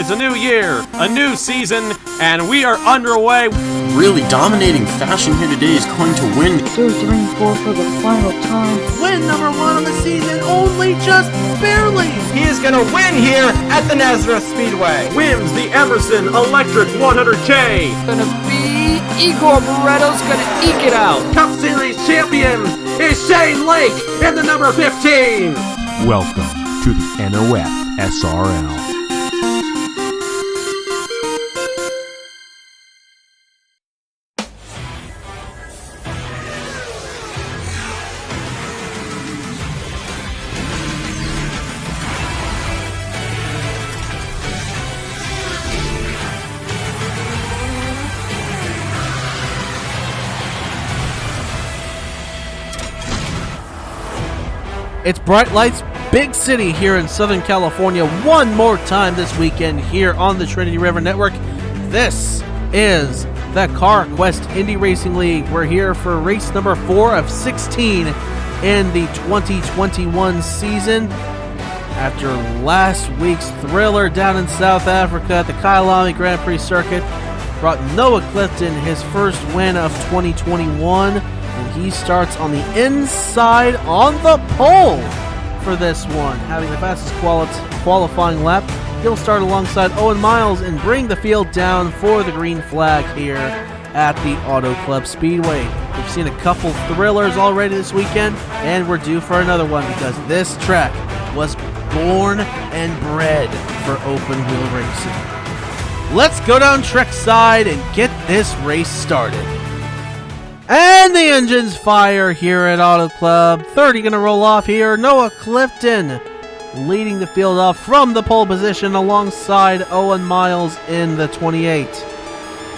It's a new year, a new season, and we are underway. Really dominating fashion here today is going to win. 2, 3, 4 for the final time. Win number 1 on the season, only just barely. He is going to win here at the NOFSRL Speedway. Wins the Emerson Electric 100K. Gonna be Igor Moretto's gonna eke it out. Cup Series champion is Shane Lake in the number 15. Welcome to the NOFSRL. It's Bright Lights Big City here in Southern California one more time this weekend here on the Trinity River Network. This is the Carquest Indy Racing League. We're here for race number 4 of 16 in the 2021 season. After last week's thriller down in South Africa at the Kyalami Grand Prix circuit, brought Noah Clifton his first win of 2021. And he starts on the inside on the pole for this one, having the fastest qualifying lap. He'll start alongside Owen Miles and bring the field down for the green flag here at the Auto Club Speedway. We've seen a couple thrillers already this weekend, and we're due for another one because this track was born and bred for open wheel racing. Let's go down trackside and get this race started. And the engines fire here at Auto Club. 30 going to roll off here. Noah Clifton leading the field off from the pole position alongside Owen Miles in the 28.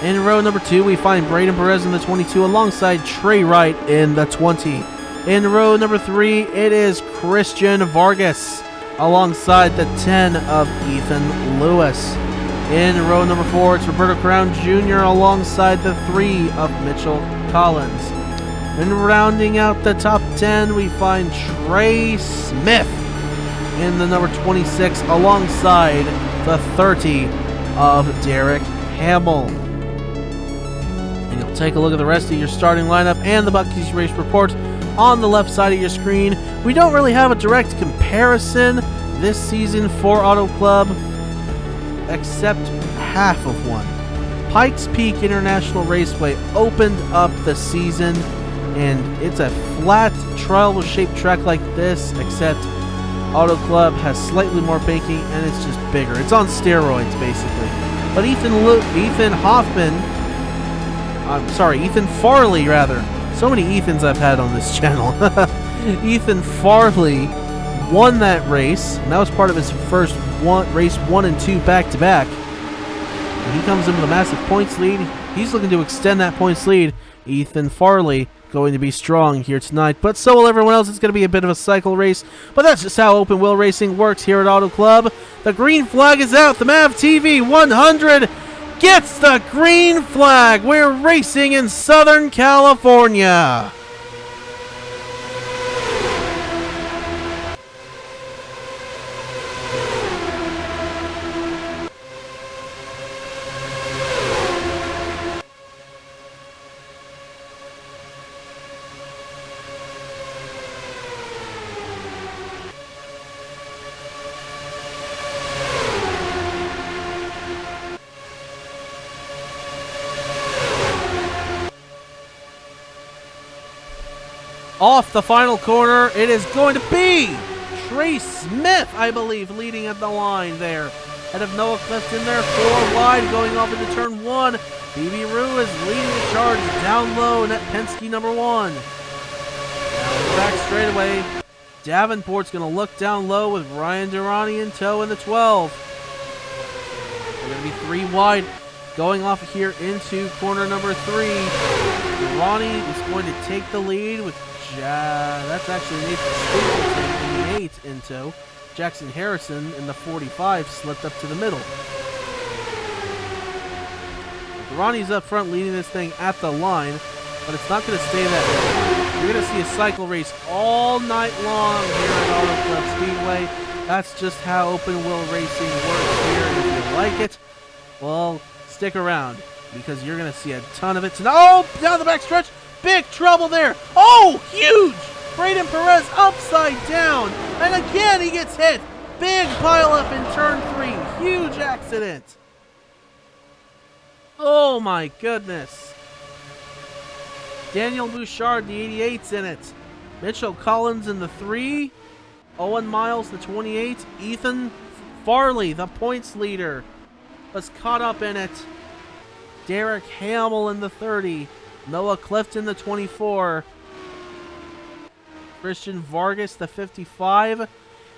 In row number 2, we find Braden Perez in the 22 alongside Trey Wright in the 20. In row number 3, it is Christian Vargas alongside the 10 of Ethan Lewis. In row number 4, it's Roberto Crown Jr. alongside the 3 of Mitchell Collins. And rounding out the top 10, we find Trey Smith in the number 26 alongside the 30 of Derek Hamill. And you'll take a look at the rest of your starting lineup and the Bucky's Race Report on the left side of your screen. We don't really have a direct comparison this season for Auto Club, except half of one. Pikes Peak International Raceway opened up the season, and it's a flat trial-shaped track like this, except Auto Club has slightly more banking, and it's just bigger. It's on steroids, basically. But Ethan Farley, rather. So many Ethans I've had on this channel. Ethan Farley won that race, and that was part of his first race 1 and 2 back-to-back. He comes in with a massive points lead. He's looking to extend that points lead. Ethan Farley going to be strong here tonight, but so will everyone else. It's going to be a bit of a cycle race, but that's just how open wheel racing works here at Auto Club. The green flag is out. The MAVTV 100 gets the green flag. We're racing in Southern California. Off the final corner, it is going to be Trey Smith, I believe, leading at the line there. Head of Noah Clifton there, 4 wide, going off into turn 1. BB Rue is leading the charge down low, and at Penske number 1. Down the back straightaway, Davenport's going to look down low with Ryan Durrani in tow in the 12. They're going to be 3 wide, going off here into corner number 3. Durrani is going to take the lead with that's actually Nathan Stapleton in the 8 in tow. Jackson Harrison in the 45 slipped up to the middle. Ronnie's up front leading this thing at the line, but it's not going to stay that way. You're going to see a cycle race all night long here at Auto Club Speedway. That's just how open wheel racing works here. And if you like it, well, stick around because you're going to see a ton of it tonight. Oh, down the back stretch. Big trouble there. Oh, huge. Braden Perez upside down. And again, he gets hit. Big pileup in turn 3. Huge accident. Oh, my goodness. Daniel Bouchard, the 88's in it. Mitchell Collins in the 3. Owen Miles, the 28. Ethan Farley, the points leader, was caught up in it. Derek Hamill in the 30. Noah Clifton, the 24. Christian Vargas, the 55.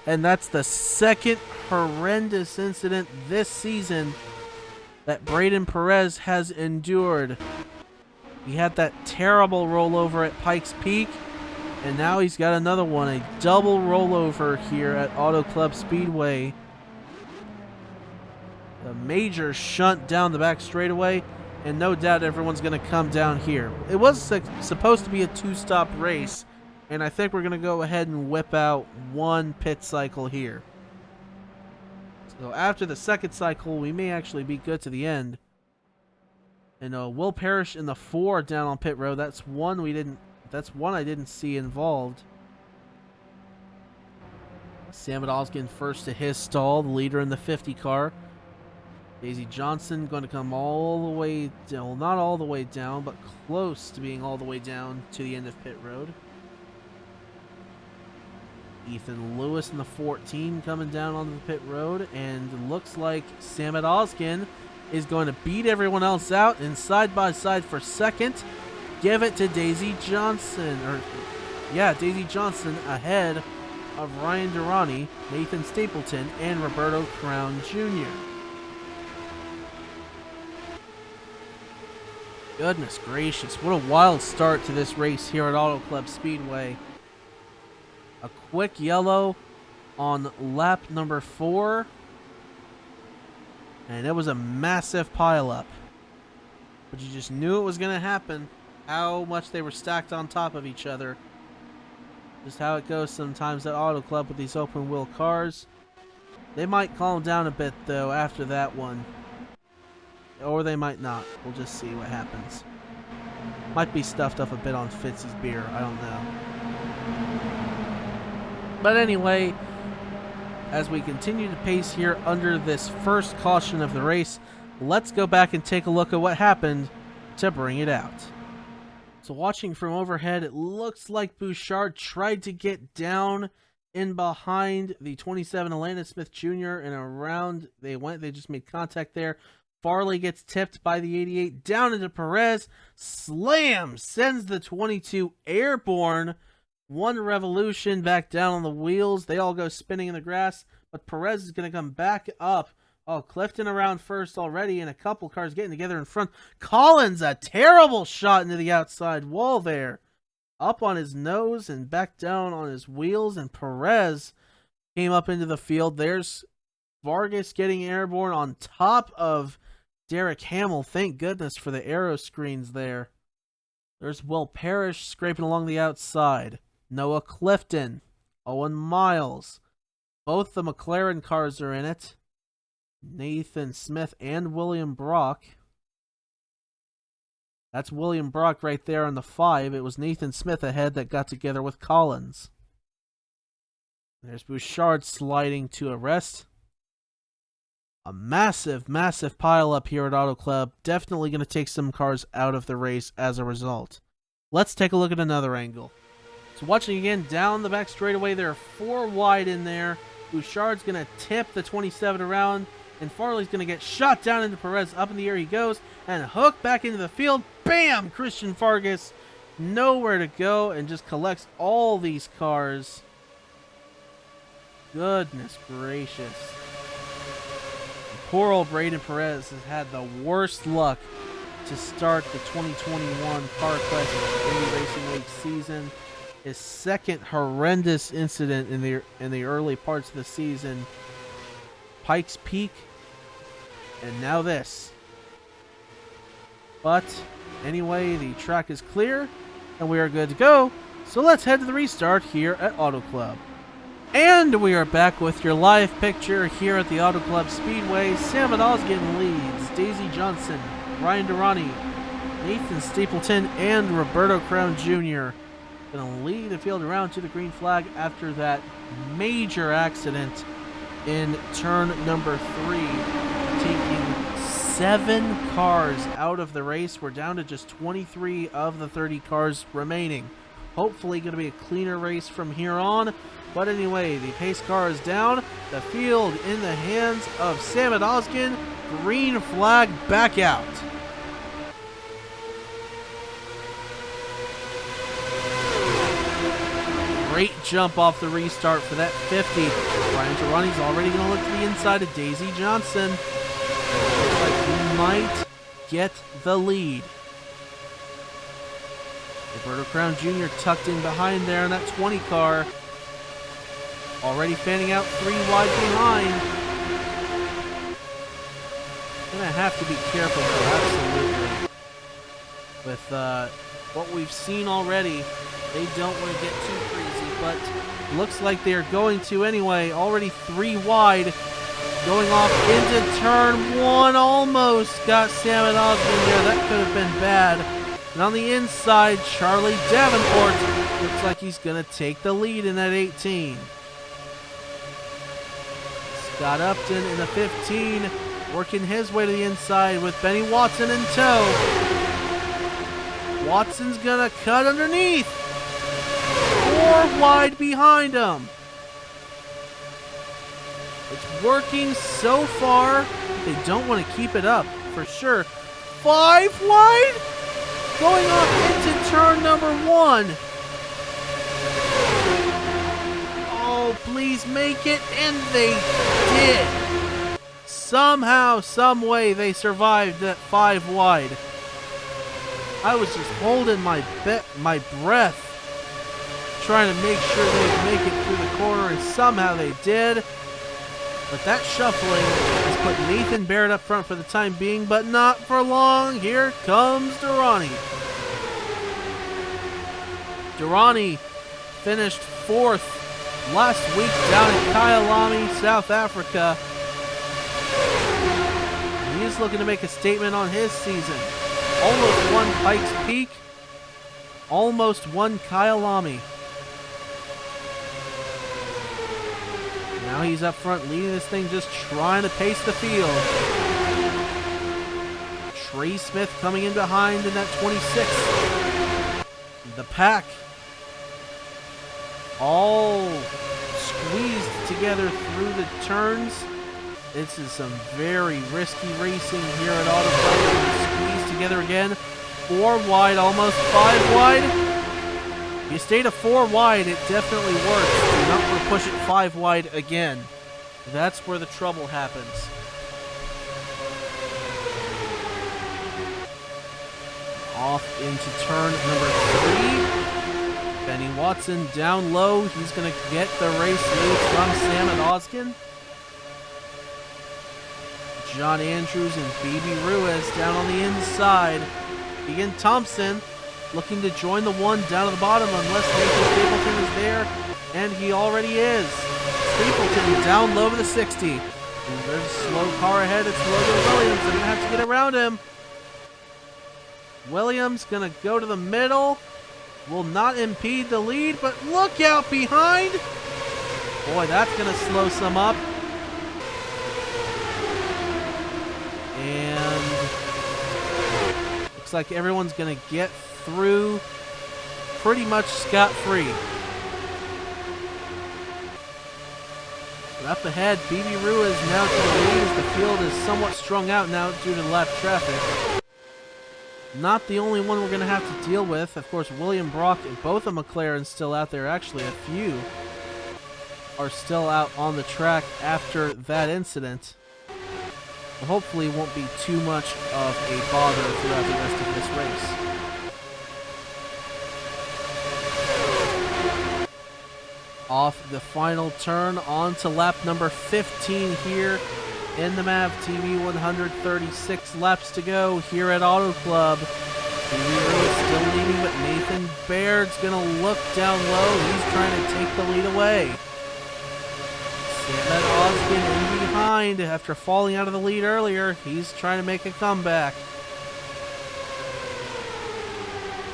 And that's the second horrendous incident this season that Braden Perez has endured. He had that terrible rollover at Pikes Peak, and now he's got another one, a double rollover here at Auto Club Speedway. A major shunt down the back straightaway, and no doubt everyone's going to come down here. It was supposed to be a 2-stop race, and I think we're going to go ahead and whip out one pit cycle here. So after the second cycle, we may actually be good to the end. And Will Parrish in the 4 down on pit road. That's one I didn't see involved. Sam Oskin first to his stall, the leader in the 50 car. Daisy Johnson going to come all the way down, well, not all the way down, but close to being all the way down to the end of pit road. Ethan Lewis in the 14 coming down onto the pit road, and looks like Sam Oskin is going to beat everyone else out and side by side for second. Give it to Daisy Johnson, Daisy Johnson ahead of Ryan Durrani, Nathan Stapleton, and Roberto Crown Jr. Goodness gracious, what a wild start to this race here at Auto Club Speedway. A quick yellow on lap number 4. And it was a massive pileup. But you just knew it was going to happen. How much they were stacked on top of each other. Just how it goes sometimes at Auto Club with these open wheel cars. They might calm down a bit though after that one. Or they might not. We'll just see what happens. Might be stuffed up a bit on Fitzy's beer. I don't know. But anyway, as we continue to pace here under this first caution of the race, let's go back and take a look at what happened to bring it out. So watching from overhead, it looks like Bouchard tried to get down in behind the 27 Atlanta Smith Jr. and around they went. They just made contact there. Farley gets tipped by the 88 down into Perez. Slam! Sends the 22 airborne. One revolution back down on the wheels. They all go spinning in the grass, but Perez is going to come back up. Oh, Clifton around first already, and a couple cars getting together in front. Collins, a terrible shot into the outside wall there. Up on his nose and back down on his wheels, and Perez came up into the field. There's Vargas getting airborne on top of Derek Hamill. Thank goodness for the aero screens there. There's Will Parrish scraping along the outside. Noah Clifton, Owen Miles. Both the McLaren cars are in it. Nathan Smith and William Brock. That's William Brock right there on the 5. It was Nathan Smith ahead that got together with Collins. There's Bouchard sliding to a rest. A massive, massive pile up here at Auto Club. Definitely going to take some cars out of the race as a result. Let's take a look at another angle. So watching again down the back straightaway, there are 4 wide in there. Bouchard's going to tip the 27 around, and Farley's going to get shot down into Perez. Up in the air he goes, and hook back into the field. Bam! Christian Vargas nowhere to go and just collects all these cars. Goodness gracious. Poor old Braden Perez has had the worst luck to start the 2021 Carquest Indy Racing League season. His second horrendous incident in the early parts of the season. Pikes Peak, and now this. But anyway, the track is clear, and we are good to go. So let's head to the restart here at Auto Club. And we are back with your live picture here at the Auto Club Speedway. Sam Osgood leads. Daisy Johnson, Ryan Durrani, Nathan Stapleton, and Roberto Crown Jr. going to lead the field around to the green flag after that major accident in turn number 3, taking 7 cars out of the race. We're down to just 23 of the 30 cars remaining. Hopefully going to be a cleaner race from here on. But anyway, the pace car is down. The field in the hands of Sam Osgood. Green flag back out. Great jump off the restart for that 50. Ryan Durrani's already going to look to the inside of Daisy Johnson. Looks like he might get the lead. Roberto Crown Jr. tucked in behind there in that 20 car. Already fanning out 3 wide behind. Gonna have to be careful though, absolutely. With what we've seen already, they don't want to get too crazy, but looks like they're going to anyway. Already 3 wide. Going off into turn 1, almost got Sam Osgood there. That could have been bad. And on the inside, Charlie Davenport looks like he's going to take the lead in that 18. Scott Upton in the 15, working his way to the inside with Benny Watson in tow. Watson's going to cut underneath. 4 wide behind him. It's working so far. They don't want to keep it up for sure. 5 wide? Going off into turn number 1. Oh, please make it. And they did. Somehow, some way, they survived that 5 wide. I was just holding my breath, trying to make sure they'd make it through the corner, and somehow they did. But that shuffling has put Nathan Barrett up front for the time being, but not for long. Here comes Durrani. Durrani finished 4th last week down in Kyalami, South Africa. He is looking to make a statement on his season. Almost won Pikes Peak. Almost won Kyalami. Now he's up front leading this thing, just trying to pace the field. Trey Smith coming in behind in that 26. The pack all squeezed together through the turns. This is some very risky racing here at Auto Club. Squeezed together again. 4 wide, almost 5 wide. You stay to 4 wide, it definitely works. You're not going to push it 5 wide again. That's where the trouble happens. Off into turn number 3. Benny Watson down low. He's going to get the race lead from Sam Osgood. John Andrews and BB Ruiz down on the inside. Ian Thompson looking to join the 1 down at the bottom unless Nathan Stapleton is there, and he already is. Stapleton down low to the 60. And there's a slow car ahead. It's Logan Williams. They're going to have to get around him. Williams going to go to the middle. Will not impede the lead, but look out behind. Boy, that's going to slow some up. And looks like everyone's going to get through pretty much scot-free. Up ahead, BB Ruiz now to the lead as the field is somewhat strung out now due to lap traffic. Not the only one we're going to have to deal with. Of course, William Brock and both of McLaren's still out there. Actually, a few are still out on the track after that incident. But hopefully it won't be too much of a bother throughout the rest of this race. Off the final turn onto lap number 15 here in the MAVTV. 136 laps to go here at Auto Club. Still leading, but Nathan Baird's going to look down low. He's trying to take the lead away. Sam Oskin in behind after falling out of the lead earlier. He's trying to make a comeback.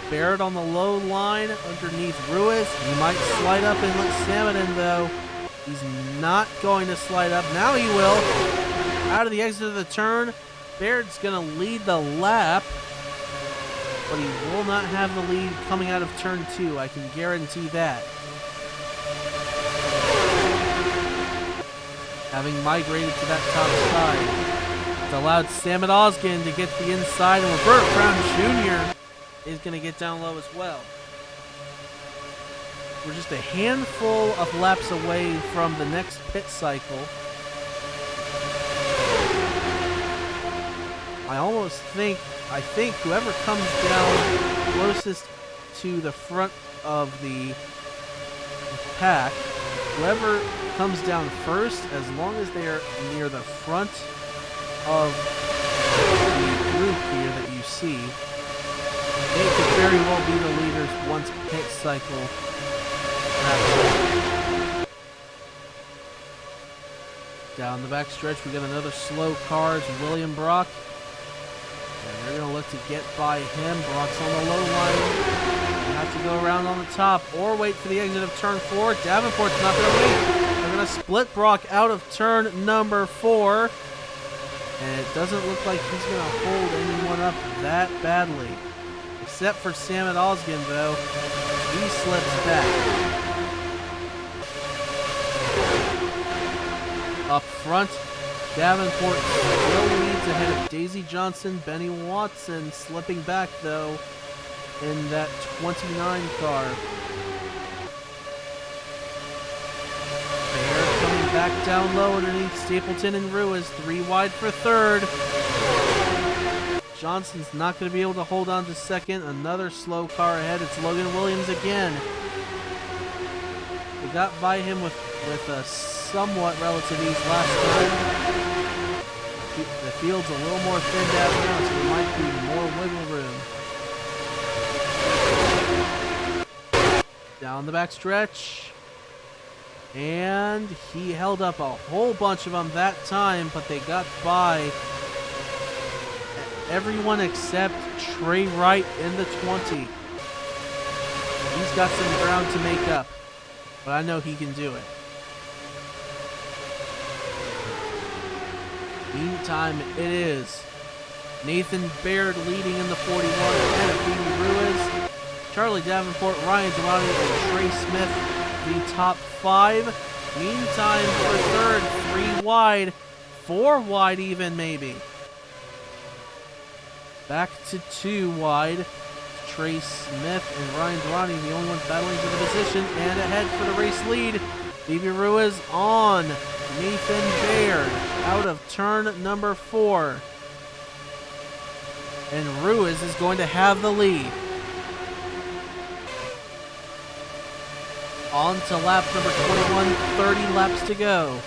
Barrett on the low line underneath Ruiz. He might slide up and let Salmon in, though. He's not going to slide up. Now he will. Out of the exit of the turn. Barrett's going to lead the lap. But he will not have the lead coming out of turn 2. I can guarantee that. Having migrated to that top side. It's allowed Sam Oskin to get to the inside, and Robert Brown Jr. is going to get down low as well. We're just a handful of laps away from the next pit cycle. I think whoever comes down closest to the front of the pack, whoever comes down first, as long as they are near the front of the group here that you see, they could very well be the leaders once pit cycle wraps up. Down the back stretch, we got another slow car. It's William Brock. And they're going to look to get by him. Brock's on the low line. You have to go around on the top or wait for the exit of turn 4. Davenport's not going to wait. They're going to split Brock out of turn number 4. And it doesn't look like he's going to hold anyone up that badly. Except for Sam Oskin, though. He slips back. Up front, Davenport still leads ahead of Daisy Johnson. Benny Watson slipping back, though, in that 29 car. Bear coming back down low underneath Stapleton and Ruiz. 3 wide for third. Johnson's not going to be able to hold on to second. Another slow car ahead. It's Logan Williams again. We got by him with a somewhat relative ease last time. The field's a little more thinned out now, so there might be more wiggle room. Down the back stretch. And he held up a whole bunch of them that time, but they got by everyone except Trey Wright in the 20. He's got some ground to make up, but I know he can do it. Meantime, it is Nathan Baird leading in the 41 ahead of Phoebe Ruiz. Charlie Davenport, Ryan Giamatti, and Trey Smith, the top 5. Meantime, for third, 3 wide, 4 wide even maybe. Back to 2 wide. Trey Smith and Ryan Giamatti, the only ones battling for the position, and ahead for the race lead. Phoebe Ruiz on Nathan Baird out of turn number 4. And Ruiz is going to have the lead. On to lap number 21, 30 laps to go.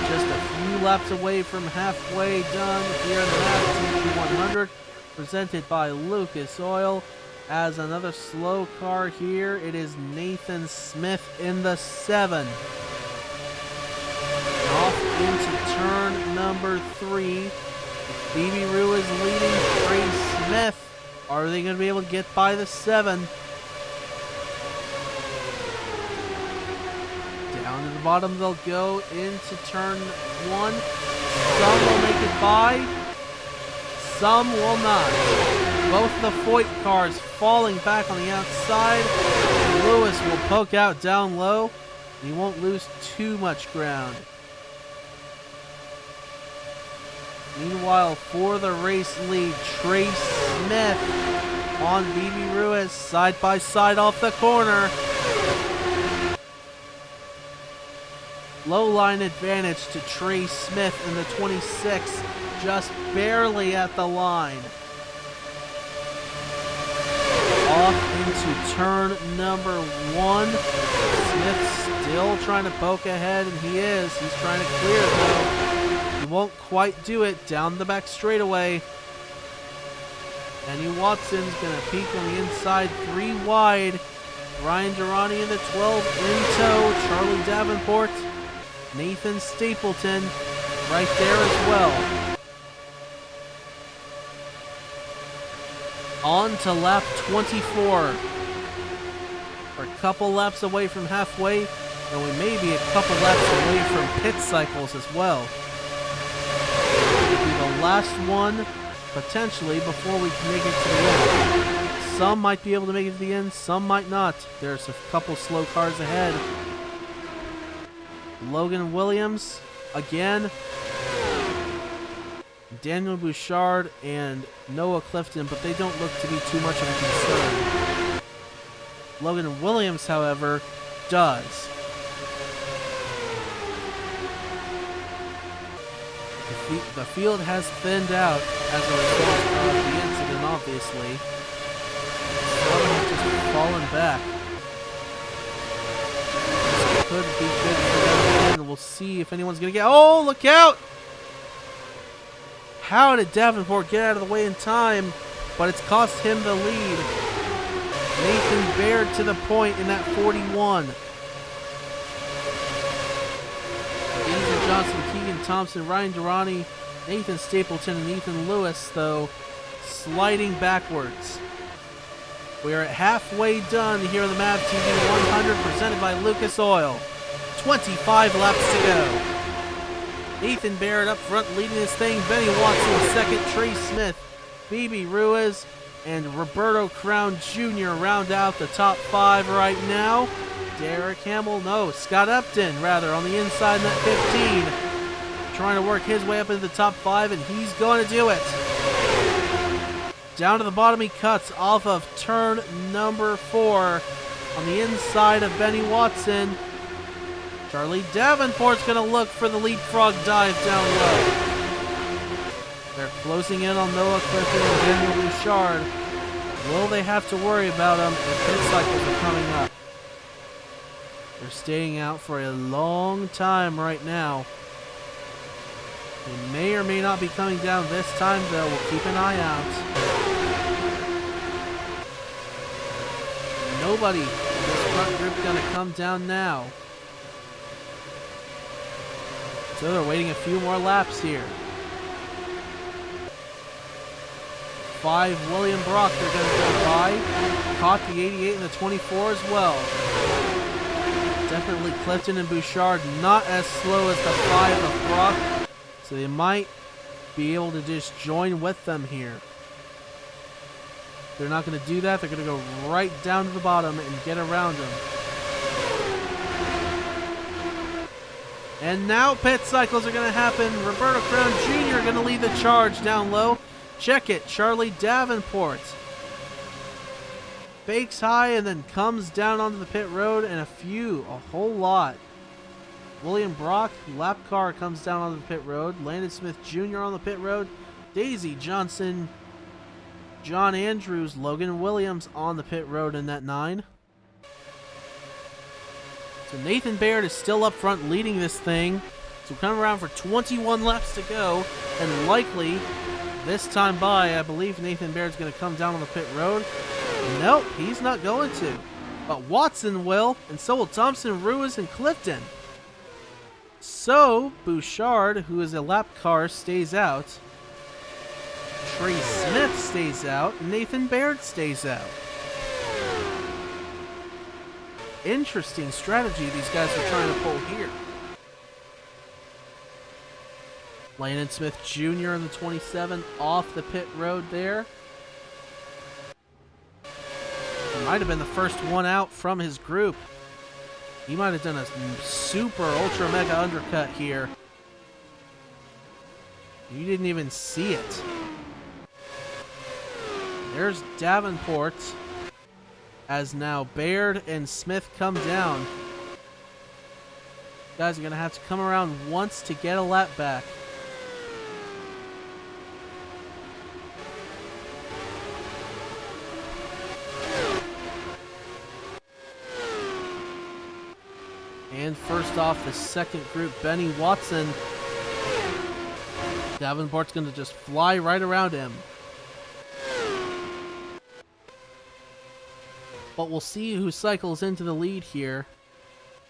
Just a few laps away from halfway done here in the MAVTV 100, presented by Lucas Oil. As another slow car here, it is Nathan Smith in the 7. Off into turn number 3. Phoebe Ruiz leading Trey Smith. Are they going to be able to get by the 7? Down to the bottom they'll go into turn 1. Some will make it by. Some will not. Both the Foyt cars falling back on the outside. Lewis will poke out down low. He won't lose too much ground. Meanwhile, for the race lead, Trey Smith on Phoebe Ruiz, side by side off the corner. Low line advantage to Trey Smith in the 26, just barely at the line. Off into turn number 1. Smith still trying to poke ahead, and he is. He's trying to clear it, though. He won't quite do it. Down the back straightaway. Benny Watson's going to peek on the inside, 3 wide. Ryan Durrani in the 12 in tow. Charlie Davenport, Nathan Stapleton right there as well. On to lap 24. We're a couple laps away from halfway, and we may be a couple laps away from pit cycles as well. It'll be the last one, potentially, before we can make it to the end. Some might be able to make it to the end, some might not. There's a couple slow cars ahead. Logan Williams, again. Daniel Bouchard and Noah Clifton, but they don't look to be too much of a concern. Logan Williams, however, does. The field has thinned out as a result of the incident, obviously. Some have just fallen back. This could be good for them again. We'll see if anyone's going to get... Oh, look out! How did Davenport get out of the way in time? But it's cost him the lead. Nathan Baird to the point in that 41. Ethan Johnson, Keegan Thompson, Ryan Durrani, Nathan Stapleton, and Ethan Lewis, though, sliding backwards. We are at halfway done here on the MAVTV 100 presented by Lucas Oil. 25 laps to go. Nathan Barrett up front leading this thing. Benny Watson second. Trey Smith, Phoebe Ruiz, and Roberto Crown Jr. round out the top 5 right now. Scott Upton, rather, on the inside in that 15. Trying to work his way up into the top 5, and he's going to do it. Down to the bottom he cuts off of turn number 4 on the inside of Benny Watson. Charlie Davenport's going to look for the leapfrog dive down low. They're closing in on Noah Clifton and Daniel Bouchard. Will they have to worry about them if pit cycles are coming up? They're staying out for a long time right now. They may or may not be coming down this time, though. We'll keep an eye out. Nobody in this front group going to come down now. So they're waiting a few more laps here. 5, William Brock, they're going to go by. Caught the 88 and the 24 as well. Definitely Clifton and Bouchard not as slow as the 5 of Brock. So they might be able to just join with them here. They're not going to do that. They're going to go right down to the bottom and get around them. And now pit cycles are going to happen. Roberto Crown Jr. going to lead the charge down low. Check it. Charlie Davenport fakes high and then comes down onto the pit road, and a whole lot. William Brock, lap car, comes down onto the pit road. Landon Smith Jr. on the pit road. Daisy Johnson, John Andrews, Logan Williams on the pit road in that 9. So Nathan Baird is still up front leading this thing. So we're coming around for 21 laps to go, and likely this time by, I believe Nathan Baird's going to come down on the pit road. Nope, he's not going to. But Watson will, and so will Thompson, Ruiz, and Clifton. So Bouchard, who is a lap car, stays out. Trey Smith stays out. Nathan Baird stays out. Interesting strategy these guys are trying to pull here. Landon Smith Jr. in the 27 off the pit road there. He might have been the first one out from his group. He might have done a super ultra mega undercut here. You didn't even see it. There's Davenport, as now Baird and Smith come down. Guys are going to have to come around once to get a lap back. And first off, the second group, Benny Watson. Davenport's going to just fly right around him. But we'll see who cycles into the lead here.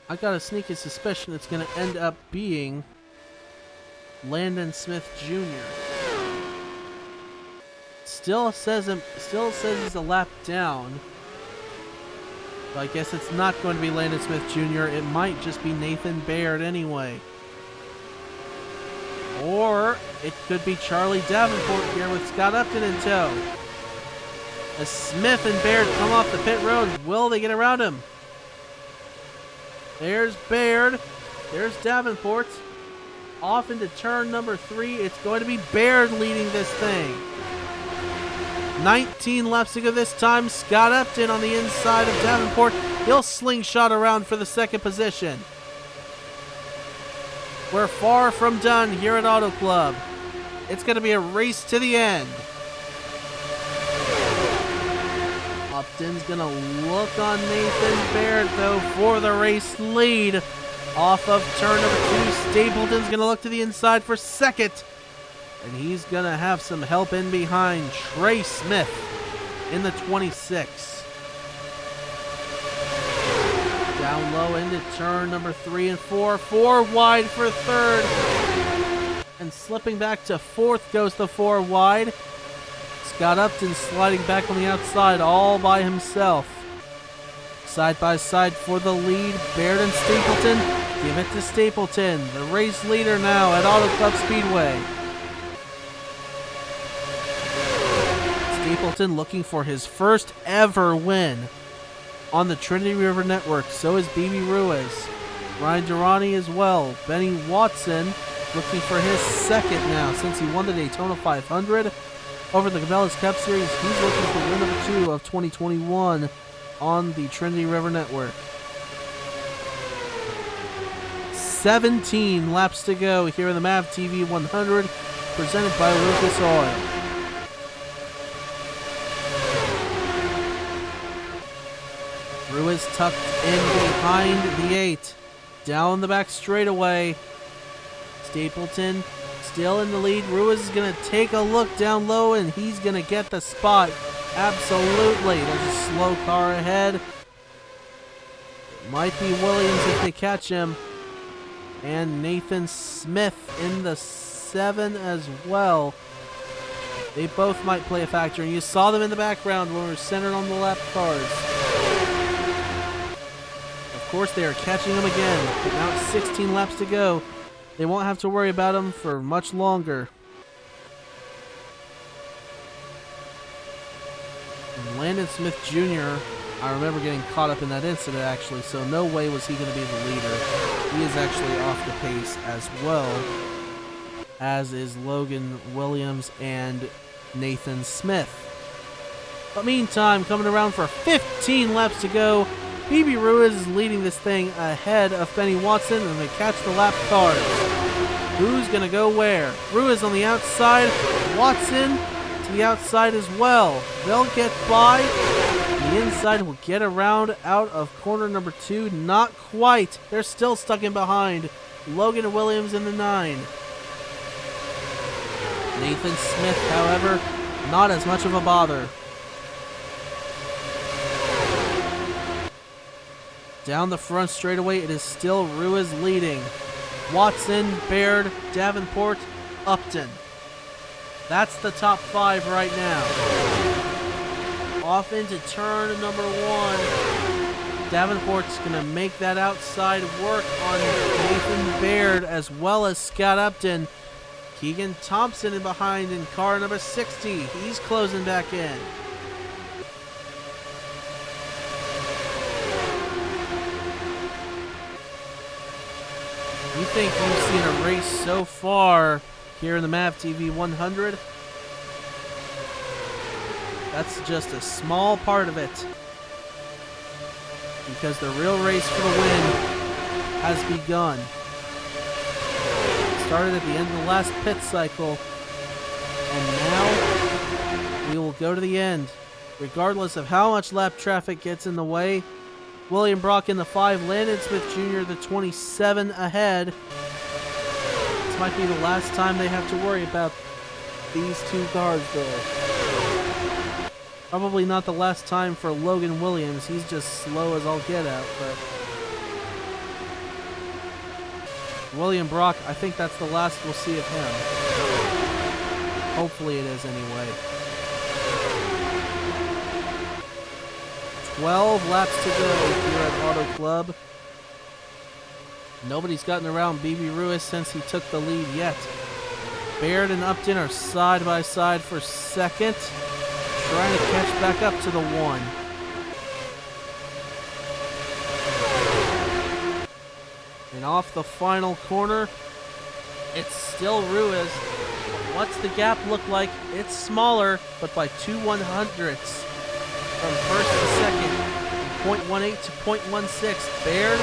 I got a sneaky suspicion it's going to end up being Landon Smith Jr. Still says he's a lap down. But I guess it's not going to be Landon Smith Jr. It might just be Nathan Baird anyway. Or it could be Charlie Davenport here with Scott Upton in tow. As Smith and Baird come off the pit road, will they get around him? There's Baird. There's Davenport. Off into turn number 3. It's going to be Baird leading this thing. 19 laps to go this time. Scott Upton on the inside of Davenport. He'll slingshot around for the second position. We're far from done here at Auto Club. It's going to be a race to the end. Upton's going to look on Nathan Baird, though, for the race lead. Off of turn number 2, Stapleton's going to look to the inside for second. And he's going to have some help in behind. Trey Smith in the 26. Down low into turn number 3 and 4. 4 wide for third. And slipping back to fourth goes the 4 wide. Scott Upton sliding back on the outside all by himself. Side by side for the lead. Baird and Stapleton. Give it to Stapleton, the race leader now at Auto Club Speedway. Stapleton looking for his first ever win on the Trinity River Network. So is BB Ruiz. Ryan Durrani as well. Benny Watson looking for his second now since he won the Daytona 500. Over the Cabela's Cup Series, he's looking for win number 2 of 2021 on the Trinity River Network. 17 laps to go here in the MAVTV 100, presented by Lucas Oil. Ruiz tucked in behind the 8. Down the back straightaway. Stapleton still in the lead. Ruiz is going to take a look down low, and he's going to get the spot. Absolutely. There's a slow car ahead. It might be Williams if they catch him. And Nathan Smith in the 7 as well. They both might play a factor, and you saw them in the background when we were centered on the lap cars. Of course, they are catching them again. But now it's 16 laps to go. They won't have to worry about them for much longer. And Landon Smith Jr., I remember getting caught up in that incident actually, so no way was he going to be the leader. He is actually off the pace as well, as is Logan Williams and Nathan Smith. But meantime, coming around for 15 laps to go, BB Ruiz is leading this thing ahead of Benny Watson, and they catch the lap cars. Who's going to go where? Ruiz on the outside, Watson to the outside as well. They'll get by. The inside will get around out of corner number 2. Not quite. They're still stuck in behind. Logan Williams in the 9. Nathan Smith, however, not as much of a bother. Down the front straightaway, it is still Ruiz leading. Watson, Baird, Davenport, Upton. That's the top 5 right now. Off into turn number 1. Davenport's going to make that outside work on Nathan Baird as well as Scott Upton. Keegan Thompson in behind in car number 60. He's closing back in. You think you've seen a race so far here in the MAVTV 100? That's just a small part of it. Because the real race for the win has begun. It started at the end of the last pit cycle. And now we will go to the end. Regardless of how much lap traffic gets in the way. William Brock in the 5, Landon Smith Jr. the 27 ahead. This might be the last time they have to worry about these two cars though. Probably not the last time for Logan Williams. He's just slow as all get out, but William Brock, I think that's the last we'll see of him. Hopefully it is anyway. 12 laps to go here at Auto Club. Nobody's gotten around BB Ruiz since he took the lead yet. Baird and Upton are side by side for second, trying to catch back up to the one. And off the final corner, it's still Ruiz. What's the gap look like? It's smaller, but by 2/100ths from first to second. 0.18 to 0.16. Baird,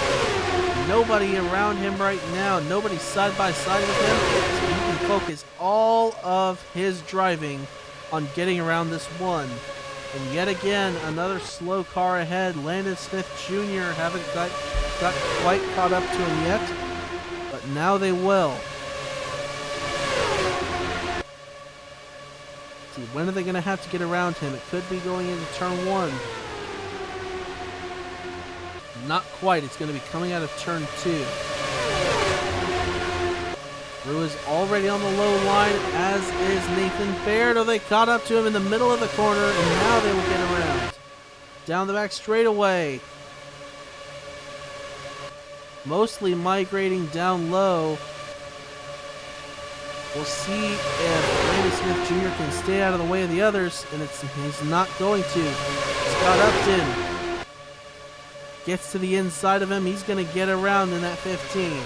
nobody around him right now. Nobody side by side with him. So he can focus all of his driving on getting around this one. And yet again, another slow car ahead. Landon Smith Jr. haven't got quite caught up to him yet, but now they will. See, when are they going to have to get around him? It could be going into turn one. Not quite. It's going to be coming out of turn two. Ruiz already on the low line, as is Nathan Baird. Oh, they caught up to him in the middle of the corner, and now they will get around. Down the back straightaway. Mostly migrating down low. We'll see if Randy Smith Jr. can stay out of the way of the others, and he's not going to. Scott Upton gets to the inside of him. He's going to get around in that 15.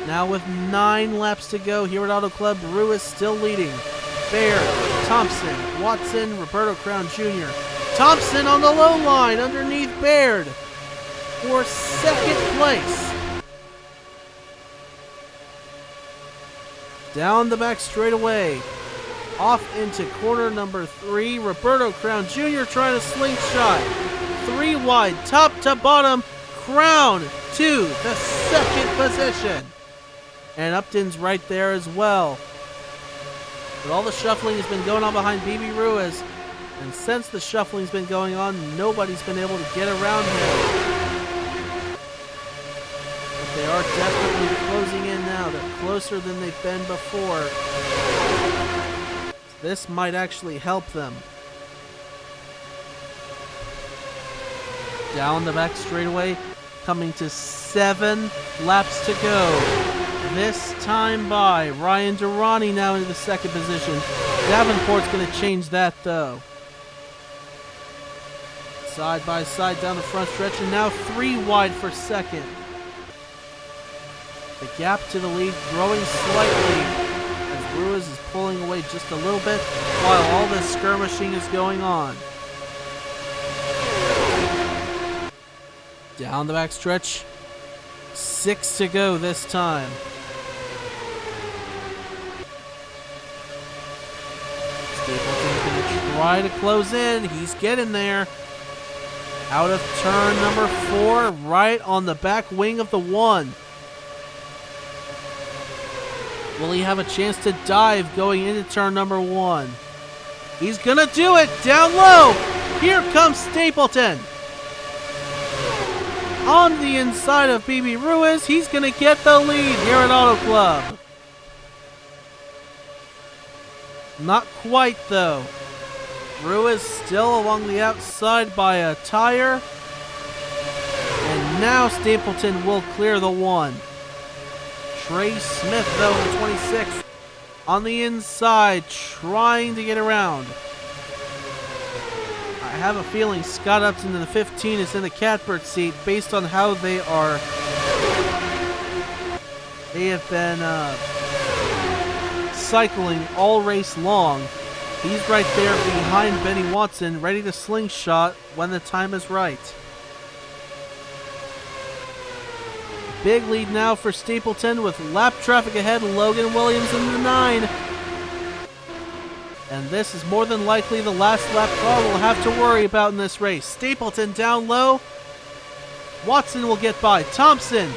Now with 9 laps to go here at Auto Club, Ruiz still leading. Baird, Thompson, Watson, Roberto Crown Jr. Thompson on the low line underneath Baird for second place. Down the back straightaway. Off into corner number 3. Roberto Crown Jr. trying to slingshot. 3 wide, top to bottom. Crown to the second position. And Upton's right there as well. But all the shuffling has been going on behind BB Ruiz. And since the shuffling's been going on, nobody's been able to get around him. But they are definitely closing in now. They're closer than they've been before. This might actually help them. Down the back straightaway, coming to 7 laps to go. This time by Ryan Durrani now into the second position. Davenport's going to change that though. Side by side down the front stretch, and now 3 wide for second. The gap to the lead growing slightly as Ruiz is pulling away just a little bit while all this skirmishing is going on. Down the back stretch, 6 to go this time. Stapleton's going to try to close in. He's getting there. Out of turn number 4, right on the back wing of the 1. Will he have a chance to dive going into turn number 1? He's going to do it down low. Here comes Stapleton. On the inside of BB Ruiz, he's going to get the lead here at Auto Club. Not quite though. Ruiz still along the outside by a tire. And now Stapleton will clear the 1. Trey Smith though in 26 on the inside trying to get around. I have a feeling Scott Upton in the 15 is in the catbird seat based on how they have been cycling all race long. He's right there behind Benny Watson, ready to slingshot when the time is right. Big lead now for Stapleton with lap traffic ahead. Logan Williams in the 9. And this is more than likely the last lap car we'll have to worry about in this race. Stapleton down low. Watson will get by. Thompson.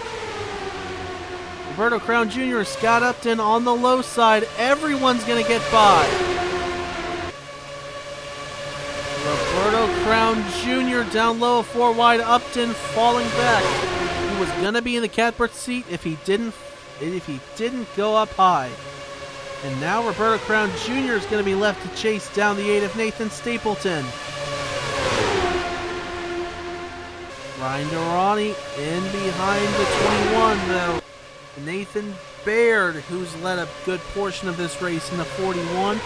Roberto Crown Jr., Scott Upton on the low side. Everyone's going to get by. Crown Jr. down low, 4 wide. Upton falling back. He was gonna be in the catbird seat if he didn't go up high. And now Roberto Crown Jr. is going to be left to chase down the 8 of Nathan Stapleton. Ryan Durrani in behind the 21, though. Nathan Baird, who's led a good portion of this race in the 41,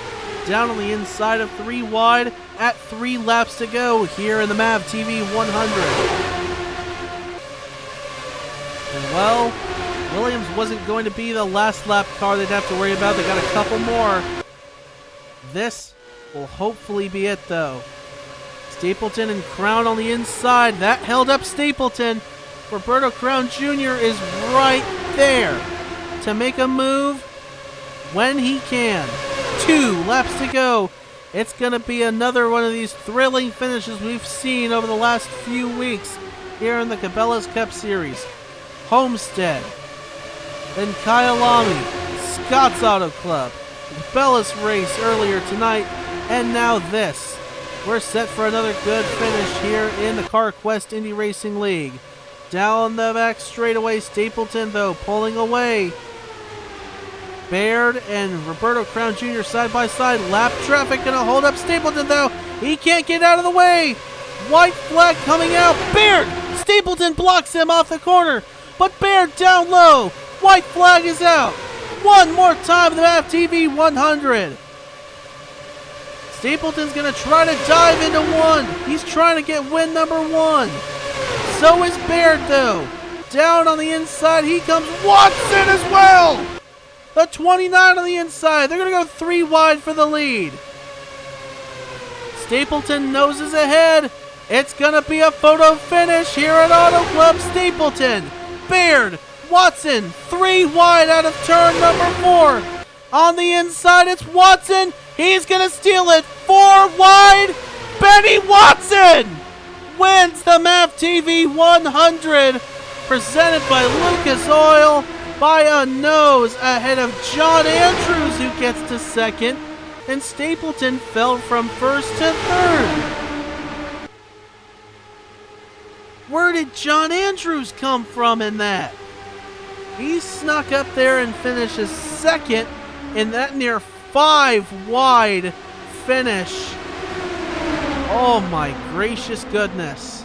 down on the inside of 3 wide at 3 laps to go here in the MAVTV 100. And well, Williams wasn't going to be the last lap car they'd have to worry about. They got a couple more. This will hopefully be it, though. Stapleton and Crown on the inside. That held up Stapleton. Roberto Crown Jr. is right there to make a move when he can. 2 laps to go. It's going to be another one of these thrilling finishes we've seen over the last few weeks here in the Cabela's Cup Series. Homestead, then Kyalami, Scott's Auto Club, the Cabela's race earlier tonight, and now this. We're set for another good finish here in the Carquest Indy Racing League. Down the back straightaway, Stapleton, though, pulling away. Baird and Roberto Crown Jr. side by side. Lap traffic gonna hold up Stapleton, though. He can't get out of the way. White flag coming out. Baird! Stapleton blocks him off the corner. But Baird down low. White flag is out. One more time, the MAVTV 100. Stapleton's going to try to dive into 1. He's trying to get win number 1. So is Baird, though. Down on the inside, he comes. Watson as well. The 29 on the inside. They're going to go 3 wide for the lead. Stapleton noses ahead. It's going to be a photo finish here at Auto Club Stapleton. Baird, Watson, 3 wide out of turn number 4. On the inside, it's Watson. He's going to steal it. 4 wide. Benny Watson wins the MAVTV 100, presented by Lucas Oil by a nose ahead of John Andrews, who gets to 2nd, and Stapleton fell from 1st to 3rd. Where did John Andrews come from in that? He snuck up there and finishes 2nd in that near 5 wide finish. Oh my gracious goodness.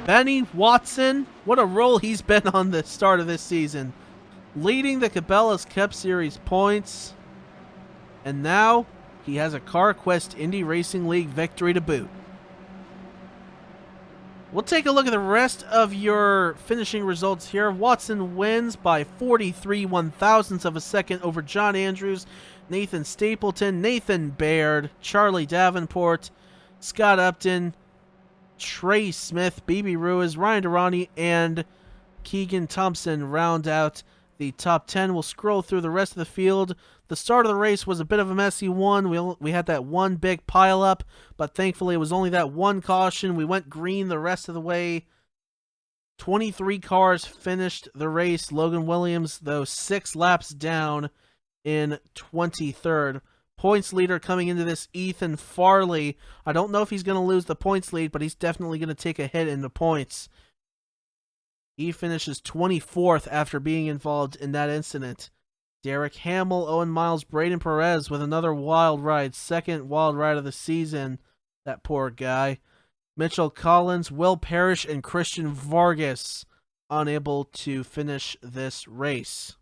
Benny Watson, what a role he's been on the start of this season. Leading the Cabela's Cup Series points. And now he has a Carquest Indy Racing League victory to boot. We'll take a look at the rest of your finishing results here. Watson wins by 43 1/1000ths of a second over John Andrews, Nathan Stapleton, Nathan Baird, Charlie Davenport, Scott Upton, Trey Smith, BB Ruiz, Ryan Durrani, and Keegan Thompson round out the top 10. We'll scroll through the rest of the field. The start of the race was a bit of a messy one. We had that one big pileup, but thankfully it was only that one caution. We went green the rest of the way. 23 cars finished the race. Logan Williams, though, 6 laps down in 23rd. Points leader coming into this, Ethan Farley. I don't know if he's going to lose the points lead, but he's definitely going to take a hit in the points. He finishes 24th after being involved in that incident. Derek Hamill, Owen Miles, Braden Perez with another wild ride. 2nd wild ride of the season. That poor guy. Mitchell Collins, Will Parrish, and Christian Vargas unable to finish this race.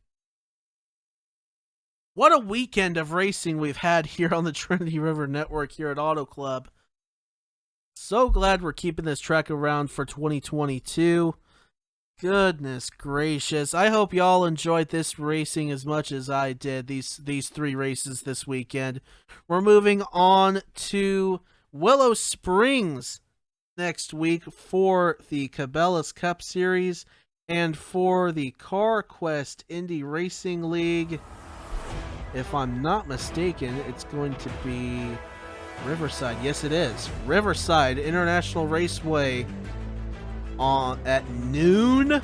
What a weekend of racing we've had here on the Trinity River Network here at Auto Club. So glad we're keeping this track around for 2022. Goodness gracious. I hope y'all enjoyed this racing as much as I did, these 3 races this weekend. We're moving on to Willow Springs next week for the Cabela's Cup Series and for the Carquest Indy Racing League. If I'm not mistaken, it's going to be Riverside. Yes, it is. Riverside International Raceway at noon.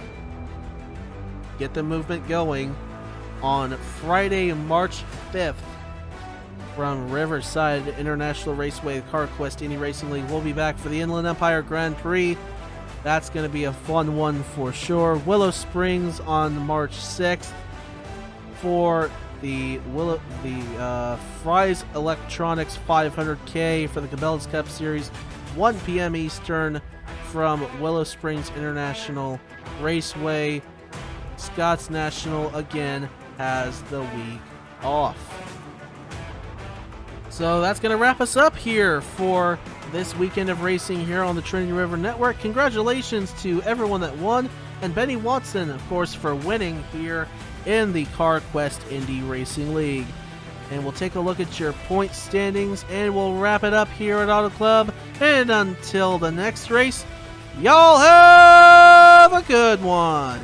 Get the movement going on Friday, March 5th from Riverside International Raceway, the Carquest Indy Racing League. We'll be back for the Inland Empire Grand Prix. That's going to be a fun one for sure. Willow Springs on March 6th for the Fry's Electronics 500K for the Cabela's Cup Series, 1 p.m. Eastern from Willow Springs International Raceway. Scott's National again has the week off. So that's going to wrap us up here for this weekend of racing here on the Trinity River Network. Congratulations to everyone that won, and Benny Watson, of course, for winning here in the Carquest Indy Racing League. And we'll take a look at your point standings, and we'll wrap it up here at Auto Club. And until the next race, y'all have a good one.